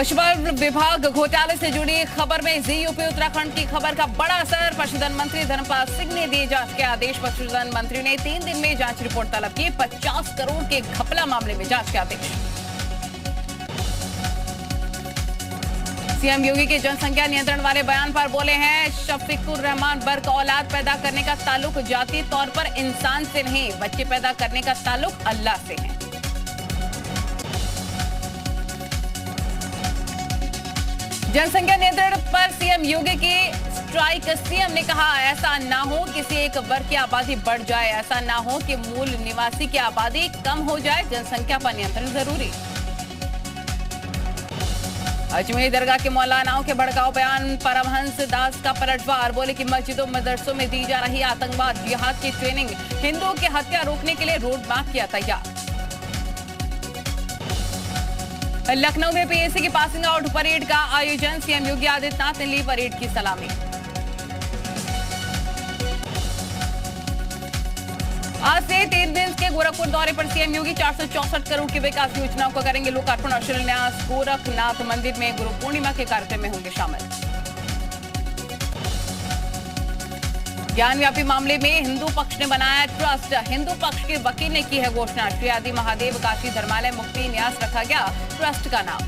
पशुपालन विभाग घोटाले से जुड़ी खबर में जी यूपी उत्तराखंड की खबर का बड़ा असर। पशुधन मंत्री धर्मपाल सिंह ने दिए जांच के आदेश। पशुधन मंत्री ने 3 दिन में जांच रिपोर्ट तलब की। 50 करोड़ के घपला मामले में जांच के आदेश। सीएम योगी के जनसंख्या नियंत्रण वाले बयान पर बोले हैं शफीकुर रहमान बर्क, औलाद पैदा करने का ताल्लुक जाती तौर पर इंसान से नहीं, बच्चे पैदा करने का ताल्लुक अल्लाह से है। जनसंख्या नियंत्रण पर सीएम योगी की स्ट्राइक। सीएम ने कहा ऐसा ना हो किसी एक वर्ग की आबादी बढ़ जाए, ऐसा ना हो कि मूल निवासी की आबादी कम हो जाए, जनसंख्या पर नियंत्रण जरूरी। अजमेर दरगाह के मौलानाओं के भड़काऊ बयान, परमहंस दास का पलटवार। बोले कि मस्जिदों मदरसों में दी जा रही आतंकवाद जिहाद की ट्रेनिंग, हिंदुओं की हत्या रोकने के लिए रोड मैप किया तैयार। लखनऊ में पीएसी की पासिंग आउट परेड का आयोजन, सीएम योगी आदित्यनाथ ने ली परेड की सलामी। आज से 3 दिन के गोरखपुर दौरे पर सीएम योगी 464 करोड़ की विकास योजनाओं का करेंगे लोकार्पण और शिलान्यास। गोरखनाथ मंदिर में गुरु पूर्णिमा के कार्यक्रम में होंगे शामिल। ज्ञानव्यापी मामले में हिंदू पक्ष ने बनाया ट्रस्ट, हिंदू पक्ष के वकील ने की है घोषणा। श्री आदि महादेव काशी धर्मालय मुक्ति न्यास रखा गया ट्रस्ट का नाम।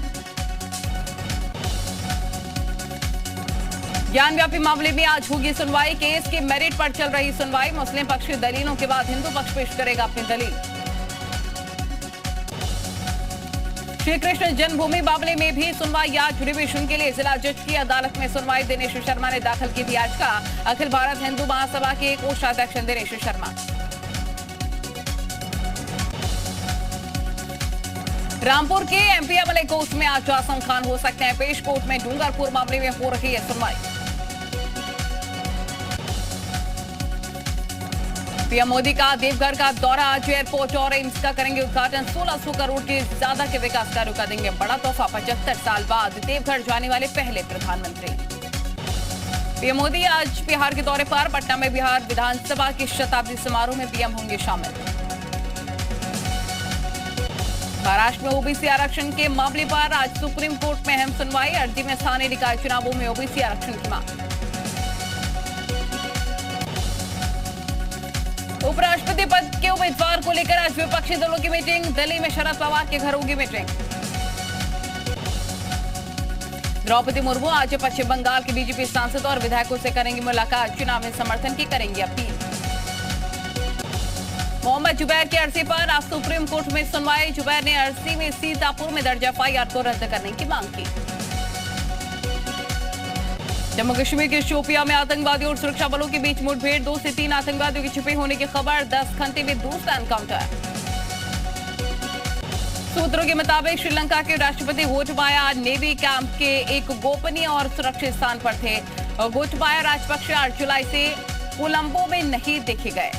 ज्ञानव्यापी मामले में आज होगी सुनवाई, केस के मेरिट पर चल रही सुनवाई। मुस्लिम पक्ष की दलीलों के बाद हिंदू पक्ष पेश करेगा अपनी दलील। श्री कृष्ण जन्मभूमि मामले में भी सुनवाई आज। रिविजन के लिए जिला जज की अदालत में सुनवाई। दिनेश शर्मा ने दाखिल की थी याचिका। अखिल भारत हिंदू महासभा के कोषाध्यक्ष दिनेश शर्मा। रामपुर के एमपीएमएलए कोर्ट में आज आजम खान हो सकते हैं पेश। कोर्ट में डूंगरपुर मामले में हो रही है सुनवाई। पीएम मोदी का देवघर का दौरा, आज एयरपोर्ट और एम्स का करेंगे उद्घाटन। 1600 करोड़ के ज्यादा के विकास कार्यों का देंगे बड़ा तोहफा। 75 साल बाद देवघर जाने वाले पहले प्रधानमंत्री। पीएम मोदी आज बिहार के दौरे पर। पटना में बिहार विधानसभा की शताब्दी समारोह में पीएम होंगे शामिल। महाराष्ट्र में ओबीसी आरक्षण के मामले पर आज सुप्रीम कोर्ट में अहम सुनवाई। अर्जी में स्थानीय निकाय चुनावों में ओबीसी आरक्षण की मांग। उपराष्ट्रपति पद के उम्मीदवार को लेकर आज विपक्षी दलों की मीटिंग। दिल्ली में शरद पवार के घर होगी मीटिंग। द्रौपदी मुर्मू आज पश्चिम बंगाल के बीजेपी सांसद और विधायकों से करेंगी मुलाकात। चुनाव में समर्थन की करेंगी अपील। मोहम्मद जुबैर की अर्जी पर आज सुप्रीम कोर्ट में सुनवाई। जुबैर ने अर्जी में सीतापुर में दर्ज एफआईआर को रद्द करने की मांग की। जम्मू कश्मीर के शोपियां में आतंकवादियों और सुरक्षा बलों के बीच मुठभेड़। 2 से 3 आतंकवादियों के छिपे होने की खबर। 10 घंटे में दूसरा एनकाउंटर। सूत्रों के मुताबिक श्रीलंका के राष्ट्रपति गोटबाया नेवी कैंप के एक गोपनीय और सुरक्षित स्थान पर थे। गोटबाया राजपक्ष 8 जुलाई से कोलंबो में नहीं देखे गए।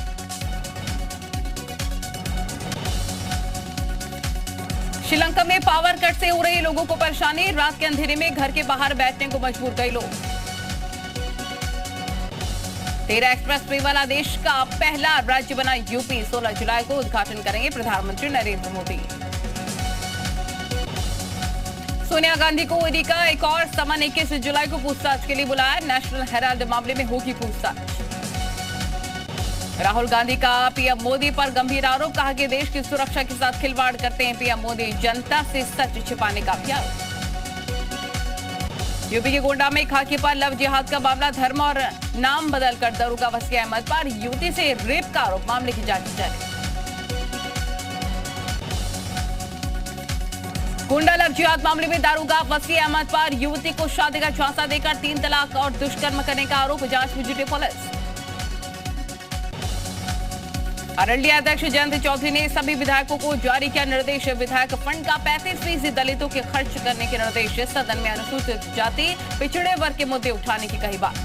श्रीलंका में पावर कट से हो रही लोगों को परेशानी। रात के अंधेरे में घर के बाहर बैठने को मजबूर कई लोग। 13 एक्सप्रेस वे वाला देश का पहला राज्य बना यूपी। 16 जुलाई को उद्घाटन करेंगे प्रधानमंत्री नरेंद्र मोदी। सोनिया गांधी को ईडी का एक और समन 21 जुलाई को पूछताछ के लिए बुलाया। नेशनल हेराल्ड मामले में होगी पूछताछ। राहुल गांधी का पीएम मोदी पर गंभीर आरोप। कहा कि देश की सुरक्षा के साथ खिलवाड़ करते हैं पीएम मोदी। जनता से सच छिपाने का अभियान। यूपी के गोंडा में खाकी पर लव जिहाद का मामला। धर्म और नाम बदलकर दरोगा वसी अहमद पर युवती से रेप का आरोप। मामले की जांच जारी। गोंडा लव जिहाद मामले में दारोगा वसी अहमद पर युवती को शादी का झांसा देकर 3 तलाक और दुष्कर्म करने का आरोप। जांच में जुटी पुलिस। अररिया अध्यक्ष जयंत चौधरी ने सभी विधायकों को जारी किया निर्देश। विधायक फंड का 35% दलितों के खर्च करने के निर्देश। सदन में अनुसूचित जाति पिछड़े वर्ग के मुद्दे उठाने की कही बात।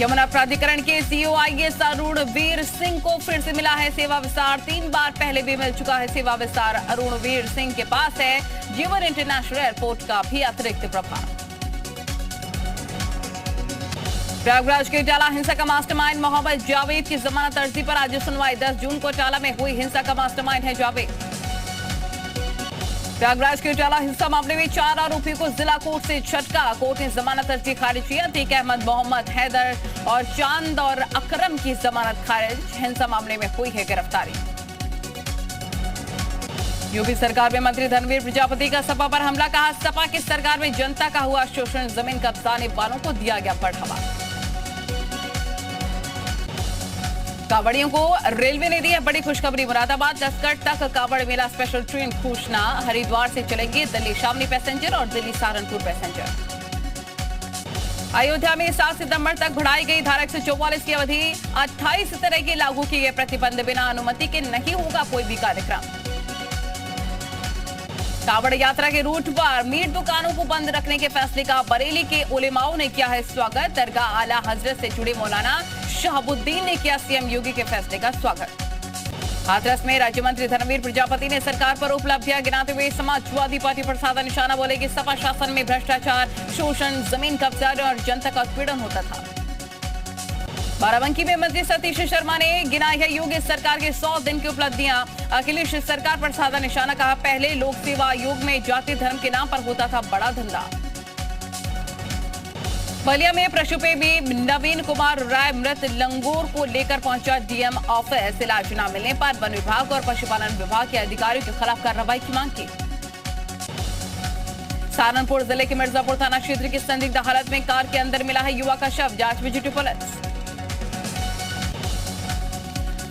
यमुना प्राधिकरण के सीईओ आईएएस अरुण वीर सिंह को फिर से मिला है सेवा विस्तार। 3 बार पहले भी मिल चुका है सेवा विस्तार। अरुण वीर सिंह के पास है जीवन इंटरनेशनल एयरपोर्ट का भी अतिरिक्त प्रभार। प्रयागराज के टाला हिंसा का मास्टरमाइंड मोहम्मद जावेद की जमानत अर्जी पर आज सुनवाई। 10 जून को टाला में हुई हिंसा का मास्टरमाइंड है जावेद। प्रयागराज के उजाला हिंसा मामले में 4 आरोपियों को जिला कोर्ट से झटका। कोर्ट ने जमानत अर्जी खारिज की। अतीक अहमद, मोहम्मद हैदर और चांद और अकरम की जमानत खारिज। हिंसा मामले में हुई है गिरफ्तारी। यूपी सरकार में मंत्री धर्मवीर प्रजापति का सपा पर हमला। कहा, सपा की सरकार में जनता का हुआ शोषण, जमीन कब्जाने वालों को दिया गया बढ़ावा। कांवड़ियों को रेलवे ने दी है बड़ी खुशखबरी। मुरादाबाद दसकट तक कांवड़ मेला स्पेशल ट्रेन घोषणा। हरिद्वार से चलेंगे दिल्ली शामली पैसेंजर और दिल्ली सहारनपुर पैसेंजर। अयोध्या में 7 सितंबर तक बढ़ाई गई धारा 144 की अवधि। 28 तरह के लागू किए गए प्रतिबंध। बिना अनुमति के नहीं होगा कोई भी कार्यक्रम। कांवड़ यात्रा के रूट पर मीट दुकानों को बंद रखने के फैसले का बरेली के उलेमाओं ने किया है स्वागत। दरगाह आला हजरत से जुड़े मौलाना शहाबुद्दीन ने किया सीएम योगी के फैसले का स्वागत। हाथरस में राज्य मंत्री धर्मवीर प्रजापति ने सरकार पर उपलब्धियां गिनाते हुए समाजवादी पार्टी पर साधा निशाना। बोले कि सपा शासन में भ्रष्टाचार, शोषण, जमीन कब्जा और जनता का उत्पीड़न होता था। बाराबंकी में मंत्री सतीश शर्मा ने गिनाई है योगी सरकार के 100 दिन की उपलब्धियां। अखिलेश सरकार पर साधा निशाना। कहा, पहले लोक सेवा आयोग में जाति धर्म के नाम पर होता था बड़ा धंधा। बलिया में पशुप्रेमी नवीन कुमार राय मृत लंगूर को लेकर पहुंचा डीएम ऑफिस। इलाज न मिलने पर वन विभाग और पशुपालन विभाग के अधिकारियों के खिलाफ कार्रवाई की मांग की। सहारनपुर जिले के मिर्जापुर थाना क्षेत्र की संदिग्ध हालत में कार के अंदर मिला है युवक का शव। जांच में जुटी पुलिस।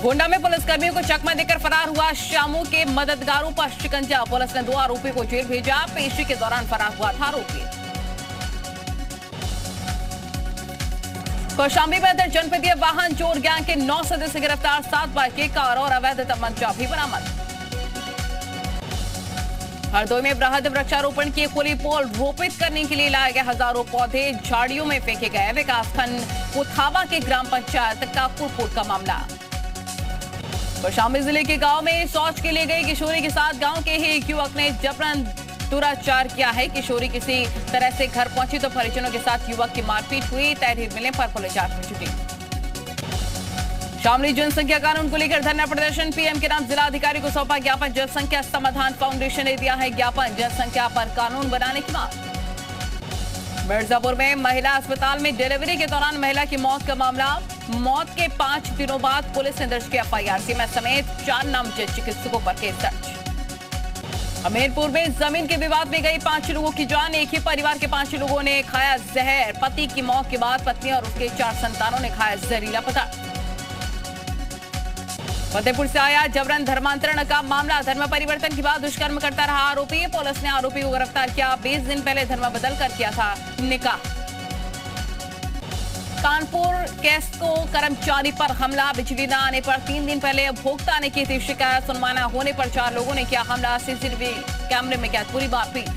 गोंडा में पुलिसकर्मियों को चकमा देकर फरार हुआ शामू के मददगारों पर शिकंजा। पुलिस ने 2 आरोपियों को जेल भेजा। पेशी के दौरान फरार हुआ था आरोपी। कौशाम्बी में जनपदीय वाहन चोर गैंग के 9 सदस्य गिरफ्तार। 7 बाइकें, कार और अवैध तमंचा भी बरामद। हरदोई में बृहद वृक्षारोपण की खुली पोल रोपित करने के लिए लाए गए हजारों पौधे झाड़ियों में फेंके गए। विकासखंड कोथावा के ग्राम पंचायत काकुरपुर का मामला। कौशाम्बी जिले के गांव में शौच के लिए गई किशोरी के साथ गांव के ही एक युवक ने जबरन दुराचार किया है। किशोरी किसी तरह से घर पहुंची तो परिजनों के साथ युवक की मारपीट हुई। तहरीर मिलने पर पुलिस जांच में जुटी। शामली जनसंख्या कानून को लेकर धरना प्रदर्शन। पीएम के नाम जिला अधिकारी को सौंपा ज्ञापन। जनसंख्या समाधान फाउंडेशन ने दिया है ज्ञापन। जनसंख्या पर कानून बनाने की मांग। मिर्जापुर में महिला अस्पताल में डिलीवरी के दौरान महिला की मौत का मामला। मौत के 5 दिनों बाद पुलिस ने दर्ज किया एफआईआर। सीएम समेत 4 नामजद चिकित्सकों पर केस दर्ज। हमीरपुर में जमीन के विवाद में गई 5 लोगों की जान। एक ही परिवार के 5 लोगों ने खाया जहर। पति की मौत के बाद पत्नी और उसके 4 संतानों ने खाया जहरीला पदार्थ। फतेहपुर से आया जबरन धर्मांतरण का मामला। धर्म परिवर्तन के बाद दुष्कर्म करता रहा आरोपी। पुलिस ने आरोपी को गिरफ्तार किया। 20 दिन पहले धर्म बदल कर किया था निकाह। कानपुर कैस्को कर्मचारी पर हमला। बिजली न आने पर 3 दिन पहले उपभोक्ता ने की थी शिकायत। सुनवाना होने पर 4 लोगों ने किया हमला। सीसीटीवी कैमरे में कैद पूरी मारपीट।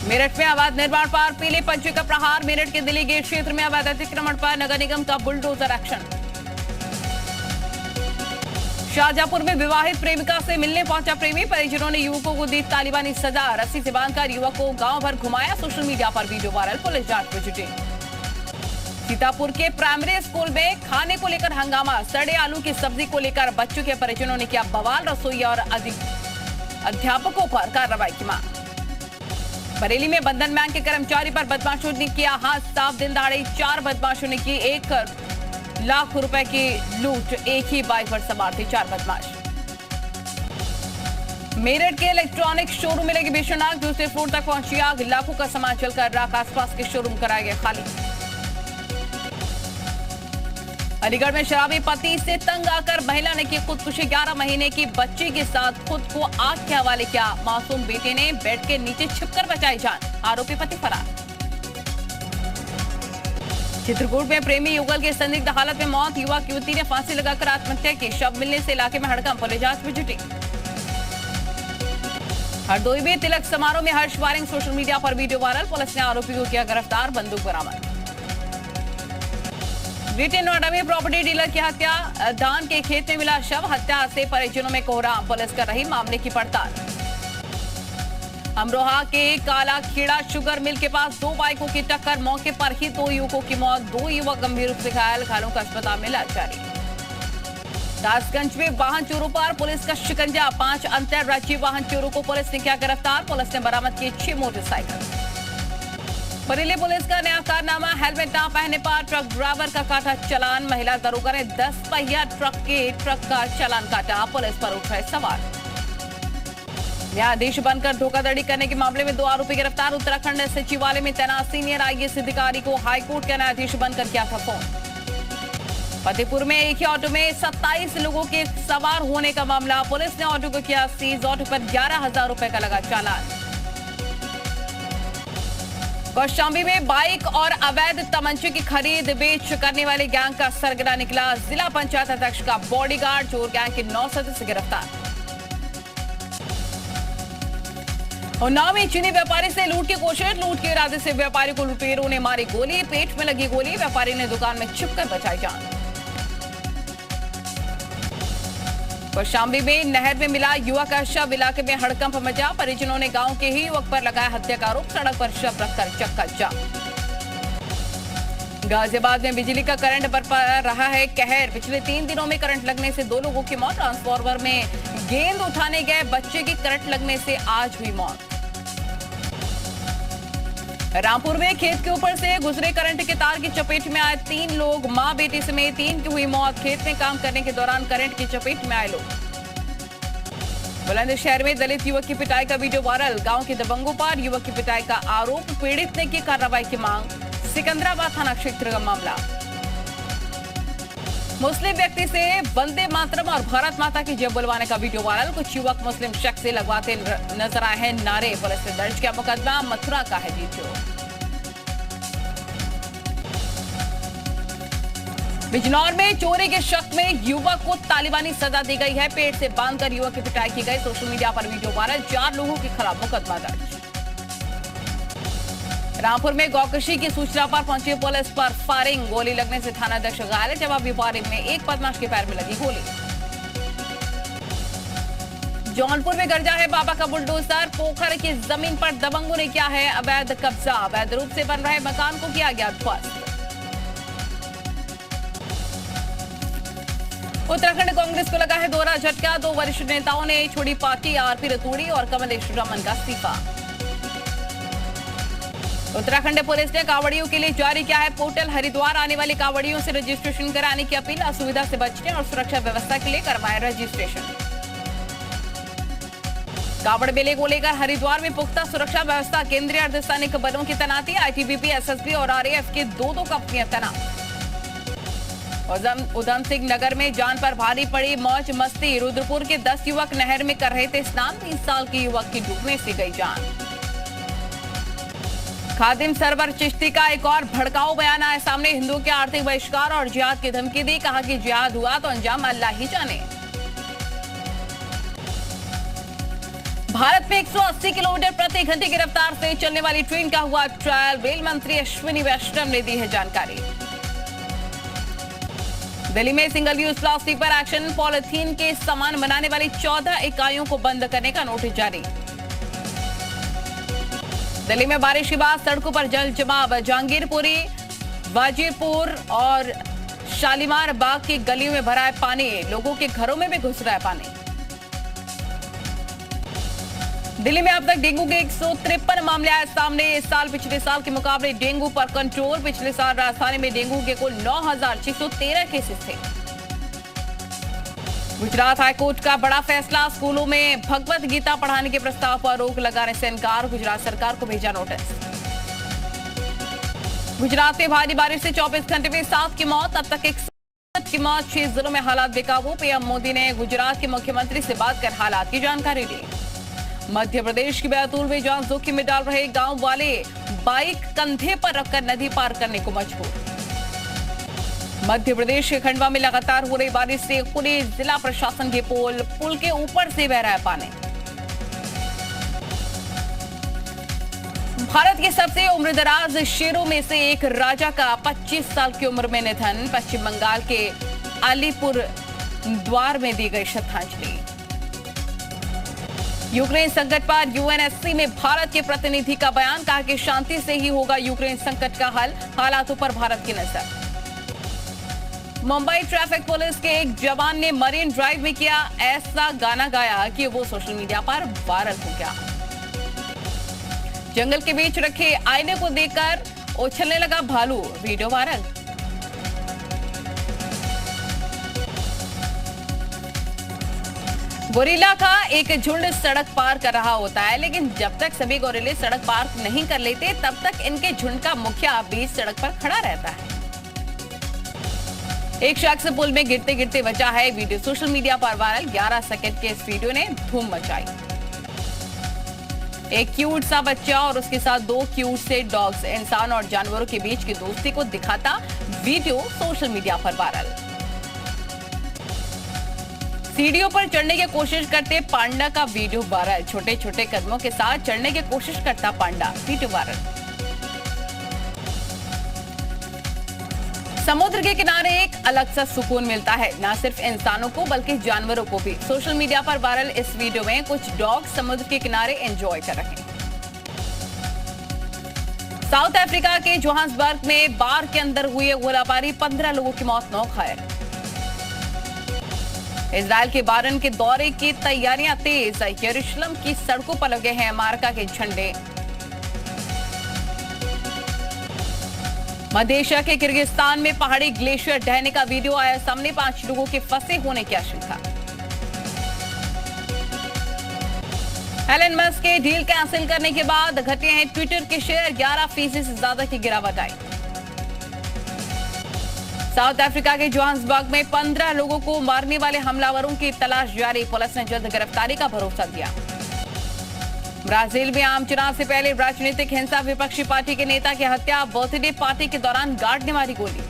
मेरठ में अवैध निर्माण पर पीले पंचे का प्रहार। मेरठ के दिल्ली गेट क्षेत्र में अवैध अतिक्रमण पर नगर निगम का बुलडोजर एक्शन। शाहजहांपुर में विवाहित प्रेमिका से मिलने पहुंचा प्रेमी। परिजनों ने युवकों को दी तालिबानी सजा। रस्सी से बांधकर युवक को गांव भर घुमाया। सोशल मीडिया पर वीडियो वायरल। पुलिस जांच में जुटी। सीतापुर के प्राइमरी स्कूल में खाने को लेकर हंगामा। सड़े आलू की सब्जी को लेकर बच्चों के परिजनों ने किया बवाल। रसोई और अध्यापकों पर कार्रवाई की मांग। बरेली में बंधन बैंक के कर्मचारी पर बदमाशों ने किया हाथ साफ। दिन दहाड़े 4 बदमाशों ने की 1 लाख रुपए की लूट। एक ही बाइक पर सवार थे 4 बदमाश। मेरठ के इलेक्ट्रॉनिक शोरूम में लगी भीषण आग। दूसरे फ्लोर तक पहुंची आग। लाखों का सामान जलकर राख। आसपास के शोरूम कराए गए खाली। अलीगढ़ में शराबी पति से तंग आकर महिला ने की खुदकुशी। 11 महीने की बच्ची के साथ खुद को आग के हवाले किया। मासूम बेटे ने बेड के नीचे छिपकर बचाई जान। आरोपी पति फरार। चित्रकूट में प्रेमी युगल के संदिग्ध हालत में मौत। युवक युवती ने फांसी लगाकर आत्महत्या की। शव मिलने से इलाके में हड़कंप। पुलिस जांच में जुटी। हरदोई में तिलक समारोह में हर्ष वायरिंग। सोशल मीडिया पर वीडियो वायरल। पुलिस ने आरोपी को किया गिरफ्तार। बंदूक बरामद। ग्रेटर नोएडा में प्रॉपर्टी डीलर की हत्या। धान के खेत में मिला शव। हत्या से परिजनों में कोहराम। पुलिस कर रही मामले की पड़ताल। अमरोहा के काला खेड़ा शुगर मिल के पास 2 बाइकों की टक्कर। मौके पर ही 2 युवकों की मौत। 2 युवक गंभीर रूप से घायल। घायलों का अस्पताल में इलाज जारी। कासगंज में वाहन चोरों पर पुलिस का शिकंजा, 5 अंतरराज्यीय वाहन चोरों को पुलिस ने किया गिरफ्तार। पुलिस ने बरामद किए 6 मोटरसाइकिल। बरेली पुलिस का नया कारनामा, हेलमेट ना पहनने पर ट्रक ड्राइवर का काटा चालान। महिला दरोगा ने 10 पहिया ट्रक का चालान काटा। पुलिस पर उठ रहे सवाल। न्यायाधीश बनकर धोखाधड़ी करने के मामले में 2 आरोपी गिरफ्तार। उत्तराखंड सचिवालय में तैनात सीनियर आईएएस अधिकारी को हाईकोर्ट का न्यायाधीश बनकर किया था फोन। फतेहपुर में एक ही ऑटो में 27 लोगों के सवार होने का मामला, पुलिस ने ऑटो को किया सीज। ऑटो पर 11,000 रुपए का लगा चालान। कौशांबी में बाइक और अवैध तमंचे की खरीद बेच करने वाले गैंग का सरगना निकला। जिला पंचायत अध्यक्ष का बॉडीगार्ड, चोर गैंग के 9 सदस्य गिरफ्तार। उन्नाव में चीनी व्यापारी से लूट की कोशिश, लूट के इरादे से व्यापारी को लुटेरों ने मारी गोली, पेट में लगी गोली, व्यापारी ने दुकान में छिपकर बचाई जान। कौशांबी में नहर में मिला युवक का शव, इलाके में हड़कंप मचा। परिजनों ने गांव के ही युवक पर लगाया हत्या का आरोप, सड़क पर शव रखकर चक्का जाम। गाजियाबाद में बिजली का करंट बरपा रहा है कहर, पिछले 3 दिनों में करंट लगने से 2 लोगों की मौत। ट्रांसफार्मर में गेंद उठाने गए बच्चे की करंट लगने से आज हुई मौत। रामपुर में खेत के ऊपर से गुजरे करंट के तार की चपेट में आए 3 लोग, मां बेटी समेत 3 की हुई मौत। खेत में काम करने के दौरान करंट की चपेट में आए लोग। बुलंदशहर में दलित युवक की पिटाई का वीडियो वायरल, गांव के दबंगों पर युवक की पिटाई का आरोप, पीड़ित ने की कार्रवाई की मांग। सिकंदराबाद थाना क्षेत्र का मामला। मुस्लिम व्यक्ति से वंदे मातरम और भारत माता की जय बुलवाने का वीडियो वायरल, कुछ युवक मुस्लिम शख्स से लगवाते नजर आए हैं नारे। पुलिस ने दर्ज किया मुकदमा, मथुरा का है वीडियो। बिजनौर में चोरी के शक में युवक को तालिबानी सजा दी गई है, पेट से बांधकर युवक की पिटाई की गई। सोशल मीडिया पर वीडियो वायरल, 4 लोगों के खिलाफ मुकदमा दर्ज। रामपुर में गौकशी की सूचना पर पहुंची पुलिस पर फायरिंग, गोली लगने से थानाध्यक्ष घायल। जवाबी फायरिंग में एक बदमाश के पैर में लगी गोली। जौनपुर में गरजा है बाबा का बुलडोजर, पोखर की जमीन पर दबंगों ने किया है अवैध कब्जा। अवैध रूप से बन रहे मकान को किया गया ध्वस्त। उत्तराखंड कांग्रेस को लगा है दोहरा झटका, 2 वरिष्ठ नेताओं ने छोड़ी पार्टी, आरपी रतूड़ी और कमलेश रमन का इस्तीफा। उत्तराखंड पुलिस ने कांवड़ियों के लिए जारी किया है पोर्टल, हरिद्वार आने वाले कांवड़ियों से रजिस्ट्रेशन कराने की अपील। असुविधा से बचने और सुरक्षा व्यवस्था के लिए करवाएं रजिस्ट्रेशन। कांवड़ मेले को लेकर हरिद्वार में पुख्ता सुरक्षा व्यवस्था, केंद्रीय अर्धसैनिक बलों की तैनाती। आईटीबीपी, एसएसबी और आरएएफ के 2 कंपनियां तैनात। उधम सिंह नगर में जान पर भारी पड़ी मौज मस्ती, रुद्रपुर के 10 युवक नहर में कर रहे थे स्नान, 30 साल के युवक की डूबने से गई जान। खादिम सरवर चिश्ती का एक और भड़काऊ बयान आया सामने, हिंदुओं के आर्थिक बहिष्कार और जिहाद की धमकी दी, कहा कि जिहाद हुआ तो अंजाम अल्लाह ही जाने। भारत में 180 किलोमीटर प्रति घंटे की रफ्तार से चलने वाली ट्रेन का हुआ ट्रायल, रेल मंत्री अश्विनी वैष्णव ने दी है जानकारी। दिल्ली में सिंगल यूज प्लास्टिक पर एक्शन, पॉलिथीन के सामान बनाने वाली 14 इकाइयों को बंद करने का नोटिस जारी। दिल्ली में बारिश के बाद सड़कों पर जल जमाव, जहांगीरपुरी, वाजीरपुर और शालीमार बाग की गलियों में भरा है पानी, लोगों के घरों में भी घुस रहा है पानी। दिल्ली में अब तक डेंगू के 153 मामले आए सामने, इस साल पिछले साल के मुकाबले डेंगू पर कंट्रोल। पिछले साल राजधानी में डेंगू के कुल 9,613 केसेस थे। गुजरात हाईकोर्ट का बड़ा फैसला, स्कूलों में भगवत गीता पढ़ाने के प्रस्ताव पर रोक लगाने से इनकार, गुजरात सरकार को भेजा नोटिस। गुजरात में भारी बारिश से 24 घंटे में 7 की मौत, अब तक 61 की मौत, 6 जिलों में हालात बेकाबू। पीएम मोदी ने गुजरात के मुख्यमंत्री से बात कर हालात की जानकारी ली। मध्य प्रदेश के बैतूल में जान जोखिम में डाल रहे गांव वाले बाइक कंधे पर रखकर नदी पार करने को मजबूर। मध्य प्रदेश के खंडवा में लगातार हो रही बारिश से पूरे जिला प्रशासन के पुल के ऊपर से बह रहा है पानी। भारत के सबसे उम्रदराज शेरों में से एक राजा का 25 साल की उम्र में निधन, पश्चिम बंगाल के अलीपुर द्वार में दी गई श्रद्धांजलि। यूक्रेन संकट पर यूएनएससी में भारत के प्रतिनिधि का बयान, कहा कि शांति से ही होगा यूक्रेन संकट का हल, हालातों पर भारत की नजर। मुंबई ट्रैफिक पुलिस के एक जवान ने मरीन ड्राइव में किया ऐसा गाना गाया कि वो सोशल मीडिया पर वायरल हो गया। जंगल के बीच रखे आईने को देखकर उछलने लगा भालू, वीडियो वायरल। गोरिल्ला का एक झुंड सड़क पार कर रहा होता है, लेकिन जब तक सभी गोरिल्ले सड़क पार नहीं कर लेते तब तक इनके झुंड का मुखिया बीच सड़क पर खड़ा रहता है। एक शख्स पुल में गिरते गिरते बचा है, वीडियो सोशल मीडिया पर वायरल। 11 सेकंड के इस वीडियो ने धूम मचाई। एक क्यूट सा बच्चा और उसके साथ 2 क्यूट से डॉग्स इंसान और जानवरों के बीच की दोस्ती को दिखाता वीडियो सोशल मीडिया पर वायरल। सीढ़ियों पर चढ़ने की कोशिश करते पांडा का वीडियो वायरल। छोटे छोटे कदमों के साथ चढ़ने की कोशिश करता पांडा, वीडियो वायरल। समुद्र के किनारे एक अलग सा सुकून मिलता है, न सिर्फ इंसानों को बल्कि जानवरों को भी। सोशल मीडिया पर वायरल इस वीडियो में कुछ डॉग समुद्र के किनारे एंजॉय कर रहे हैं। साउथ अफ्रीका के जोहान्सबर्ग में बार के अंदर हुई गोलाबारी, 15 लोगों की मौत, 9 घायल। इजराइल के बारन के दौरे की तैयारियां तेज, यरूशलेम की सड़कों पर लगे हैं अमेरिका के झंडे। मध्य एशिया के किर्गिस्तान में पहाड़ी ग्लेशियर ढहने का वीडियो आया सामने, 5 लोगों के फंसे होने की आशंका। एलन मस्क के डील कैंसिल करने के बाद घटे हैं ट्विटर के शेयर, 11% से ज्यादा की गिरावट आई। साउथ अफ्रीका के जोहान्सबर्ग में 15 लोगों को मारने वाले हमलावरों की तलाश जारी, पुलिस ने जल्द गिरफ्तारी का भरोसा दिया। ब्राजील में आम चुनाव से पहले राजनीतिक हिंसा, विपक्षी पार्टी के नेता की हत्या, बर्थडे पार्टी के दौरान गार्ड ने मारी गोली।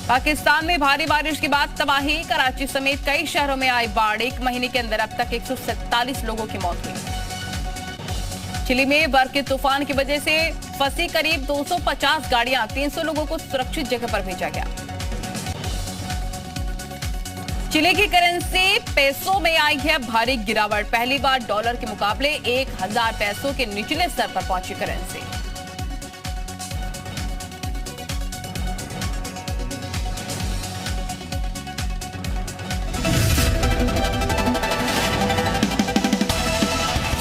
पाकिस्तान में भारी बारिश के बाद तबाही, कराची समेत कई शहरों में आई बाढ़। 1 महीने के अंदर अब तक 147 लोगों की मौत हुई। चिली में बर्फ के तूफान की वजह से फंसी करीब 250 गाड़ियां, 300 लोगों को सुरक्षित जगह पर भेजा गया। चिली की करेंसी पेसो में आई है भारी गिरावट, पहली बार डॉलर के मुकाबले 1000 पेसो के निचले स्तर पर पहुंची करेंसी।